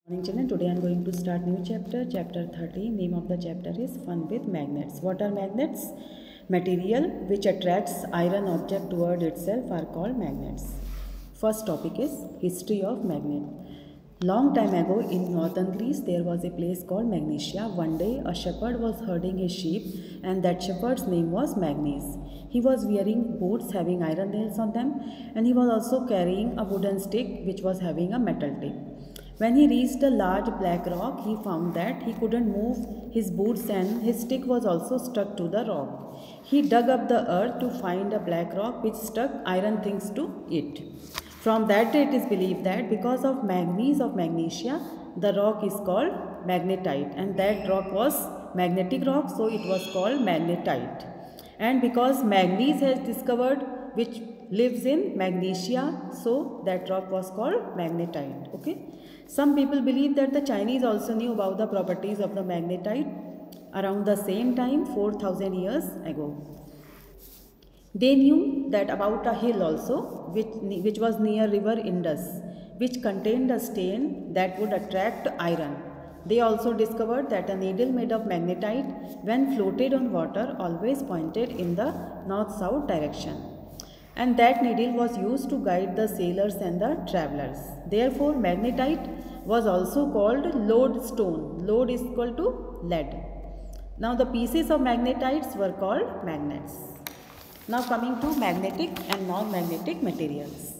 Morning children, today I am going to start new chapter 30. Name of the chapter is Fun with Magnets. What are magnets? Material which attracts iron object toward itself are called magnets. First topic is history of magnet. Long time ago in northern Greece there was a place called Magnesia. One day a shepherd was herding his sheep and that shepherd's name was Magnes. He was wearing boots having iron nails on them and he was also carrying a wooden stick which was having a metal tip. When he reached a large black rock, he found that he couldn't move his boots and his stick was also stuck to the rock. He dug up the earth to find a black rock which stuck iron things to it. From that day it is believed that because of manganese of Magnesia, the rock is called magnetite, and that rock was magnetic rock, so it was called magnetite. And because manganese has discovered which lives in Magnesia, so that rock was called magnetite. Okay. Some people believe that the Chinese also knew about the properties of the magnetite around the same time 4000 years ago. They knew that about a hill also which was near river Indus, which contained a stain that would attract iron. They also discovered that a needle made of magnetite when floated on water always pointed in the north-south direction. And that needle was used to guide the sailors and the travelers. Therefore, magnetite was also called lodestone. Lode is equal to lead. Now, the pieces of magnetites were called magnets. Now, coming to magnetic and non-magnetic materials.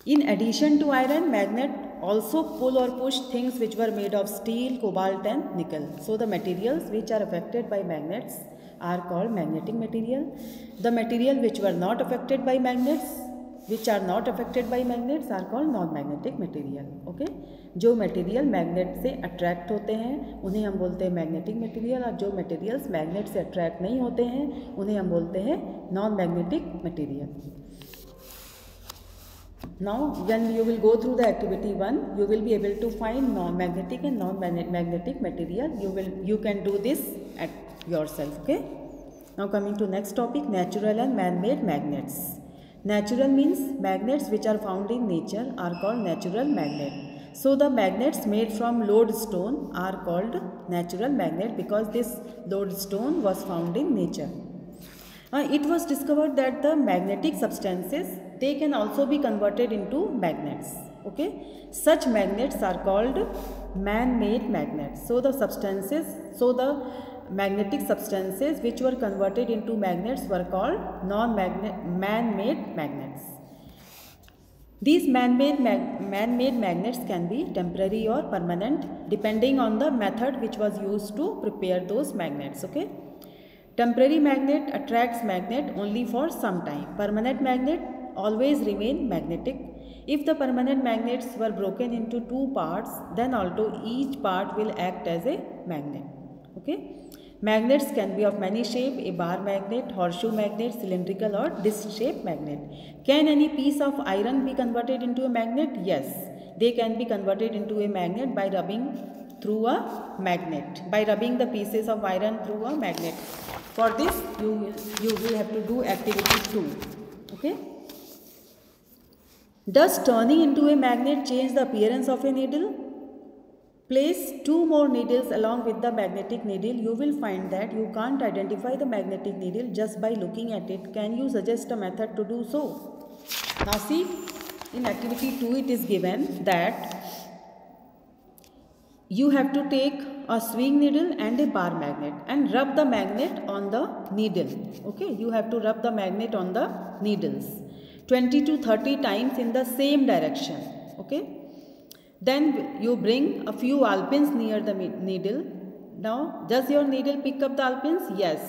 In addition to iron, magnet also pull or push things which were made of steel, cobalt and nickel. So, the materials which are affected by magnets are called magnetic material. The material which were not affected by magnets, are called non-magnetic material. Okay, जो material magnet से attract होते हैं उन्हें हम बोलते हैं magnetic material, और जो मटेरियल्स मैग्नेट से अट्रैक्ट नहीं होते हैं उन्हें हम बोलते हैं non magnetic material. Now, when you will go through the activity 1, you will be able to find non-magnetic and non-magnetic material. You can do this at yourself. Okay. Now, coming to next topic, natural and man-made magnets. Natural means magnets which are found in nature are called natural magnet. So, the magnets made from lodestone are called natural magnet because this lodestone was found in nature. It was discovered that the magnetic substances, they can also be converted into magnets. Okay, such magnets are called man-made magnets. So the magnetic substances which were converted into magnets were called man-made magnets. These man-made magnets can be temporary or permanent depending on the method which was used to prepare those magnets. Okay. Temporary magnet attracts magnet only for some time. Permanent magnet always remain magnetic. If the permanent magnets were broken into two parts, then also each part will act as a magnet. Okay. Magnets can be of many shapes: a bar magnet, horseshoe magnet, cylindrical or disc-shaped magnet. Can any piece of iron be converted into a magnet? Yes, they can be converted into a magnet by rubbing the pieces of iron through a magnet. For this, you will have to do activity 2. Okay. Does turning into a magnet change the appearance of a needle? Place 2 more needles along with the magnetic needle. You will find that you can't identify the magnetic needle just by looking at it. Can you suggest a method to do so? Now see, in activity 2 it is given that you have to take a swing needle and a bar magnet and rub the magnet on the needle. Okay, you have to rub the magnet on the needles 20 to 30 times in the same direction. Okay. Then you bring a few alpins near the needle. Now, does your needle pick up the alpins? Yes,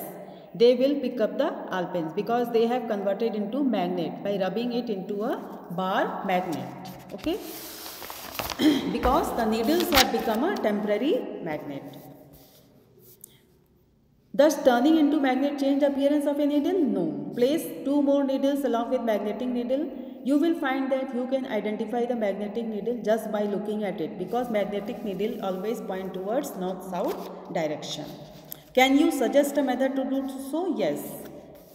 they will pick up the alpins because they have converted into magnet by rubbing it into a bar magnet. Okay. Because the needles have become a temporary magnet. Thus, turning into magnet change the appearance of a needle? No. Place 2 more needles along with magnetic needle. You will find that you can identify the magnetic needle just by looking at it because magnetic needle always point towards north-south direction. Can you suggest a method to do so? Yes.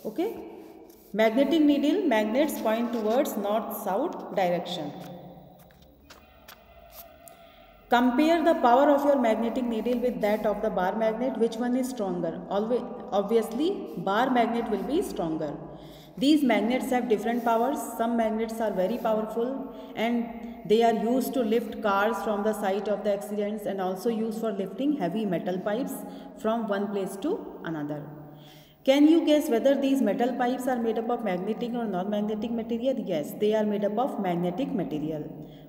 Okay. Magnetic needle, magnets point towards north-south direction. Compare the power of your magnetic needle with that of the bar magnet. Which one is stronger? Obviously, bar magnet will be stronger. These magnets have different powers. Some magnets are very powerful and they are used to lift cars from the site of the accidents, and also used for lifting heavy metal pipes from one place to another. Can you guess whether these metal pipes are made up of magnetic or non-magnetic material? Yes, they are made up of magnetic material.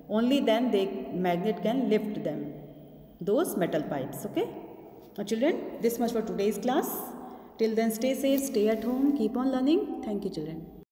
Only then magnet can lift them, those metal pipes. Okay. Now children, this much for today's class. Till then, stay safe, stay at home, keep on learning. Thank you children.